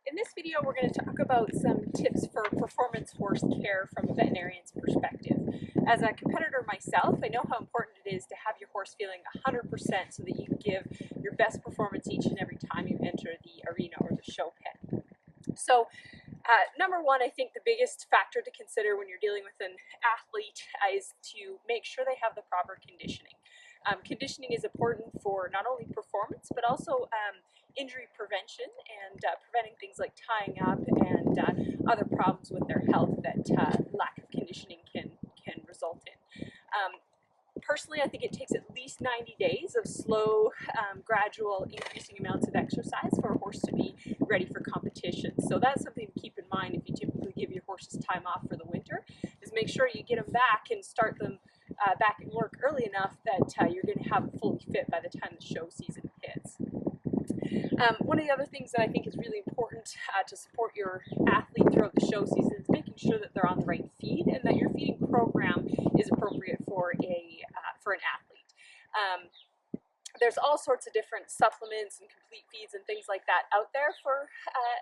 In this video, we're going to talk about some tips for performance horse care from a veterinarian's perspective. As a competitor myself, I know how important it is to have your horse feeling 100% so that you can give your best performance each and every time you enter the arena or the show pen. So, number one, I think the biggest factor to consider when you're dealing with an athlete is to make sure they have the proper conditioning. Conditioning is important for not only performance, but also injury prevention and preventing things like tying up and other problems with their health that lack of conditioning can result in. Personally, I think it takes at least 90 days of slow, gradual, increasing amounts of exercise for a horse to be ready for competition. So that's something to keep in mind if you typically give your horses time off for the winter, is make sure you get them back and start them back in work early enough that you're going to have them fully fit by the time the show season hits. One of the other things that I think is really important to support your athlete throughout the show season is making sure that they're on the right feed and that your feeding program is appropriate for an athlete. There's all sorts of different supplements and complete feeds and things like that out there for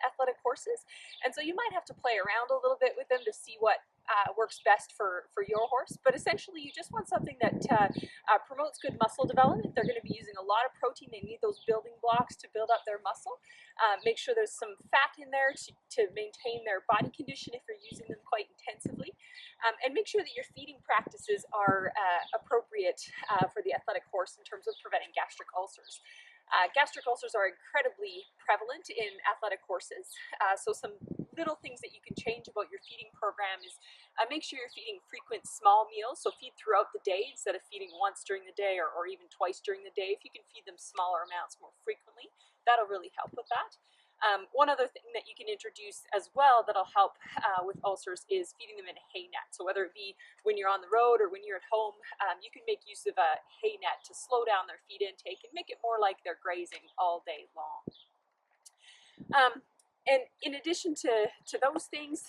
athletic horses, and so you might have to play around a little bit with them to see what works best for your horse. But essentially, you just want something that promotes good muscle development. They're going to be using a lot of protein. They need those building blocks to build up their muscle. Make sure there's some fat in there to maintain their body condition if you're using them quite intensively. And make sure that your feeding practices are appropriate for the athletic horse in terms of preventing gastric ulcers. Gastric ulcers are incredibly prevalent in athletic horses, so some little things that you can change about your feeding program is make sure you're feeding frequent small meals, so feed throughout the day instead of feeding once during the day or even twice during the day. If you can feed them smaller amounts more frequently, that'll really help with that. One other thing that you can introduce as well that'll help with ulcers is feeding them in a hay net. So whether it be when you're on the road or when you're at home, you can make use of a hay net to slow down their feed intake and make it more like they're grazing all day long. And in addition to those things,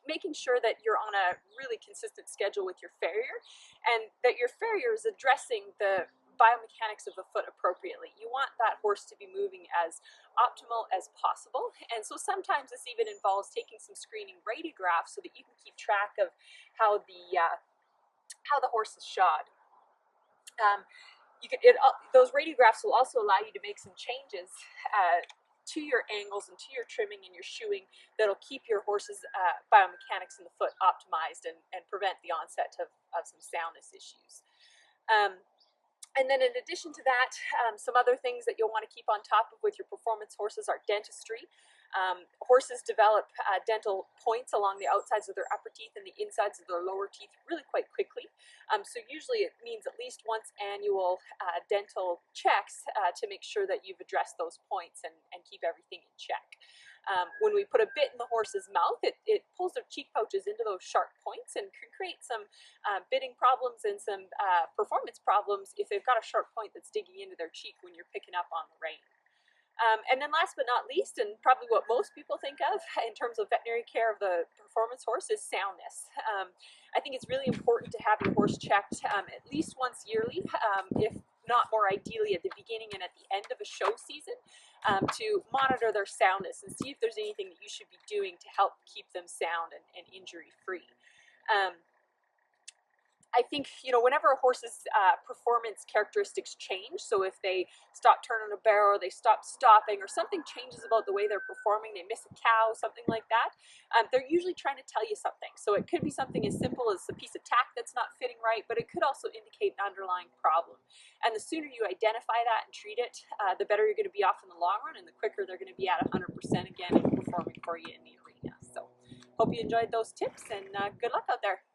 making sure that you're on a really consistent schedule with your farrier and that your farrier is addressing the biomechanics of the foot appropriately. You want that horse to be moving as optimal as possible, and so sometimes this even involves taking some screening radiographs so that you can keep track of how the horse is shod. Those radiographs will also allow you to make some changes to your angles and to your trimming and your shoeing that'll keep your horse's biomechanics in the foot optimized and prevent the onset of some soundness issues. And then in addition to that, some other things that you'll want to keep on top of with your performance horses are dentistry. Horses develop dental points along the outsides of their upper teeth and the insides of their lower teeth really quite quickly. So usually it means at least once annual dental checks to make sure that you've addressed those points and keep everything in check. When we put a bit in the horse's mouth, it pulls their cheek pouches into those sharp points and can create some bitting problems and some performance problems if they've got a sharp point that's digging into their cheek when you're picking up on the rein. And then last but not least, and probably what most people think of in terms of veterinary care of the performance horse, is soundness. I think it's really important to have your horse checked at least once yearly, if not more ideally at the beginning and at the end of a show season, to monitor their soundness and see if there's anything that you should be doing to help keep them sound and injury-free. I think, whenever a horse's performance characteristics change, so if they stop turning a barrel, or they stop stopping, or something changes about the way they're performing, they miss a cow, something like that, they're usually trying to tell you something. So it could be something as simple as a piece of tack that's not fitting right, but it could also indicate an underlying problem. And the sooner you identify that and treat it, the better you're going to be off in the long run, and the quicker they're going to be at 100% again and performing for you in the arena. So hope you enjoyed those tips, and good luck out there.